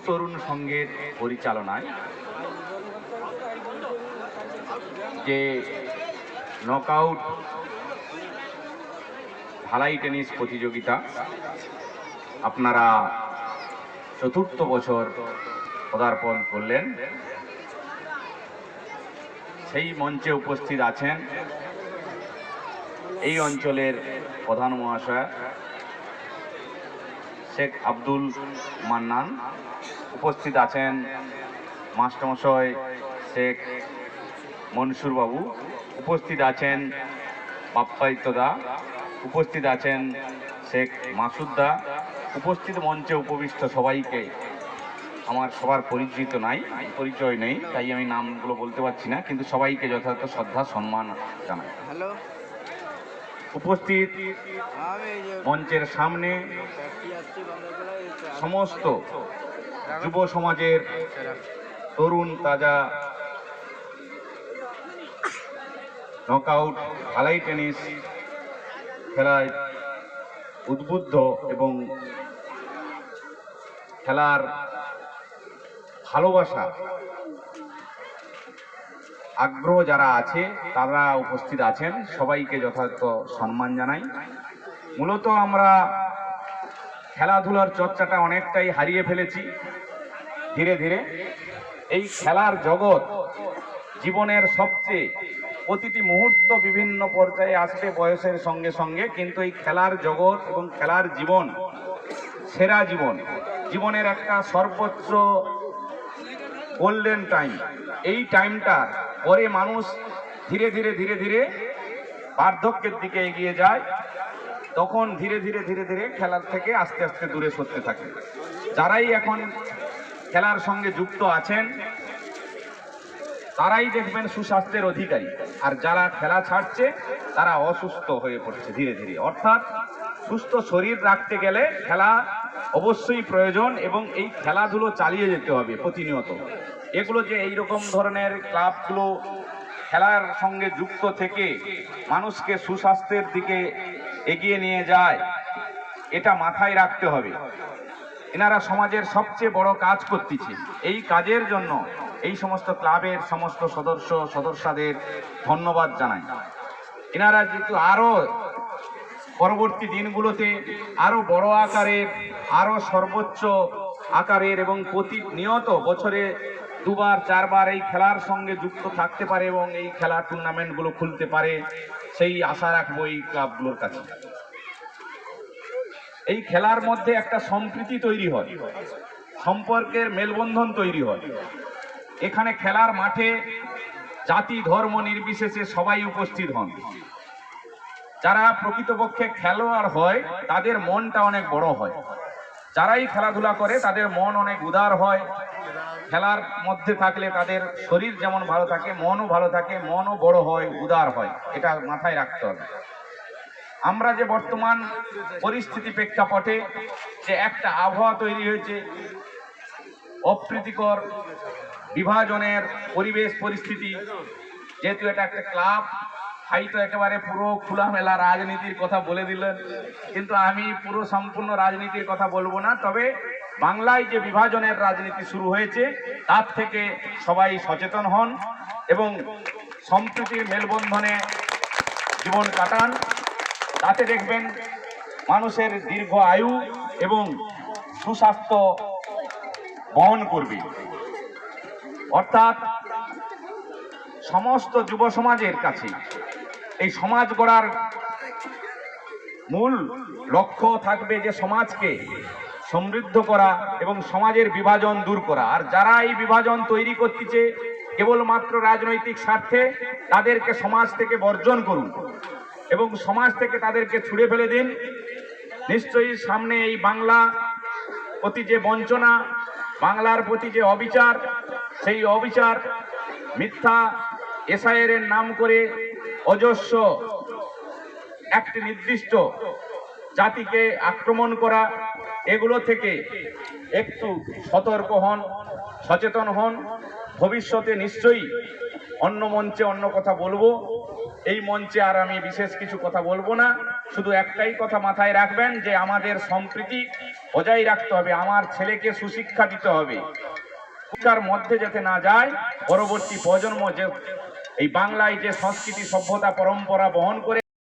তরুণ সংঘের পরিচালনায় যে নকআউট ঢালাই টেনিস প্রতিযোগিতা আপনারা চতুর্থ বছর পদার্পণ করলেন, সেই মঞ্চে উপস্থিত আছেন এই অঞ্চলের প্রধান মহাশয় শেখ আব্দুল মান্নান, উপস্থিত আছেন মাস্টারমশাই শেখ মনসুর বাবু, উপস্থিত আছেন বাপ্পাইতদা, উপস্থিত আছেন শেখ মাসুদ্দা, উপস্থিত মঞ্চে উপবিষ্ট সবাইকে আমার সবার পরিচয় নেই, তাই আমি নামগুলো বলতে পারছি না, কিন্তু সবাইকে যথাযথ শ্রদ্ধা সম্মান জানাই। উপস্থিত মঞ্চের সামনে সমস্ত যুব সমাজের তরুণ তাজা নকআউট ঢালাই টেনিস খেলায় উদ্বুদ্ধ এবং খেলার ভালোবাসা আগ্রহ যারা আছে তারা উপস্থিত আছেন, সবাইকে যথাযথ সম্মান জানাই। মূলত আমরা খেলাধুলার চর্চাটা অনেকটাই হারিয়ে ফেলেছি ধীরে ধীরে। এই খেলার জগৎ জীবনের সবচেয়ে প্রতিটি মুহূর্ত বিভিন্ন পর্যায়ে আসবে বয়সের সঙ্গে সঙ্গে, কিন্তু এই খেলার জগৎ এবং খেলার জীবন সেরা জীবন, জীবনের একটা সর্বোচ্চ গোল্ডেন টাইম। এই টাইমটা পরে মানুষ ধীরে ধীরে ধীরে ধীরে বার্ধক্যের দিকে এগিয়ে যায়, তখন ধীরে ধীরে ধীরে ধীরে খেলার থেকে আস্তে আস্তে দূরে সরতে থাকে। যারাই এখন খেলার সঙ্গে যুক্ত আছেন তারাই দেখবেন সুস্বাস্থ্যের অধিকারী, আর যারা খেলা ছাড়ছে তারা অসুস্থ হয়ে পড়ছে ধীরে ধীরে। অর্থাৎ সুস্থ শরীর রাখতে গেলে খেলা অবশ্যই প্রয়োজন এবং এই খেলাধুলো চালিয়ে যেতে হবে প্রতিনিয়ত। এগুলো যে এইরকম ধরনের ক্লাবগুলো খেলার সঙ্গে যুক্ত থেকে মানুষকে সুস্বাস্থ্যের দিকে এগিয়ে নিয়ে যায়, এটা মাথায় রাখতে হবে। এনারা সমাজের সবচেয়ে বড় কাজ করতেছে, এই কাজের জন্য এই সমস্ত ক্লাবের সমস্ত সদস্যদের ধন্যবাদ জানাই। এনারা যেহেতু আরো পরবর্তী দিনগুলোতে আরো বড় আকারের, আরো সর্বোচ্চ আকারের এবং প্রতিনিয়ত বছরে দুবার চারবার এই খেলার সঙ্গে যুক্ত থাকতে পারে এবং এই খেলার টুর্নামেন্টগুলো খুলতে পারে, সেই আশা রাখবো এই ক্লাবগুলোর কাছে। এই খেলার মধ্যে একটা সম্প্রীতি তৈরি হয়, সম্পর্কের মেলবন্ধন তৈরি হয়। এখানে খেলার মাঠে জাতি ধর্ম নির্বিশেষে সবাই উপস্থিত হন। যারা প্রকৃতপক্ষে খেলোয়াড় হয় তাদের মনটা অনেক বড় হয়, যারাই খেলাধুলা করে তাদের মন অনেক উদার হয়। খেলার মধ্যে থাকলে তাদের শরীর যেমন ভালো থাকে, মনও ভালো থাকে, মনও বড় হয়, উদার হয়, এটা মাথায় রাখতে হবে। আমরা যে বর্তমান পরিস্থিতি প্রেক্ষাপটে যে একটা আবহাওয়া তৈরি হয়েছে, অপ্রীতিকর বিভাজনের পরিবেশ পরিস্থিতি, যেহেতু এটা একটা ক্লাব, হয়তো একেবারে পুরো খোলামেলা রাজনীতির কথা বলে দিলেন, কিন্তু আমি পুরো সম্পূর্ণ রাজনীতির কথা বলবো না। তবে বাংলায় যে বিভাজনের রাজনীতি শুরু হয়েছে তার থেকে সবাই সচেতন হন এবং সম্প্রীতির মেলবন্ধনে জীবন কাটান, তাতে দেখবেন মানুষের দীর্ঘ আয়ু এবং সুস্বাস্থ্য বহন করবে। অর্থাৎ সমস্ত যুব সমাজের কাছে এই সমাজ গড়ার মূল লক্ষ্য থাকবে যে সমাজকে সমৃদ্ধ করা এবং সমাজের বিভাজন দূর করা। আর যারা এই বিভাজন তৈরি করতেছে কেবলমাত্র রাজনৈতিক স্বার্থে, তাদেরকে সমাজ থেকে বর্জন করুন এবং সমাজ থেকে তাদেরকে ছুড়ে ফেলে দিন। নিশ্চয়ই সামনে এই বাংলা প্রতি যে বঞ্চনা, বাংলার প্রতি যে অবিচার, সেই অবিচার, মিথ্যা এসআইআর নাম করে অজস্র একটি নির্দিষ্ট জাতিকে আক্রমণ করা, এগুলো থেকে একটু সতর্ক হন, সচেতন হন। ভবিষ্যতে নিশ্চয়ই অন্য মঞ্চে অন্য কথা বলবো, এই মঞ্চে আর আমি বিশেষ কিছু কথা বলবো না। শুধু একটাই কথা মাথায় রাখবেন যে আমাদের সম্প্রীতি বজায় রাখতে হবে, আমার ছেলেকে সুশিক্ষা দিতে হবে, শিক্ষার মধ্যে যাতে না যায় পরবর্তী প্রজন্ম যে এই বাংলায় যে সংস্কৃতি সভ্যতা পরম্পরা বহন করে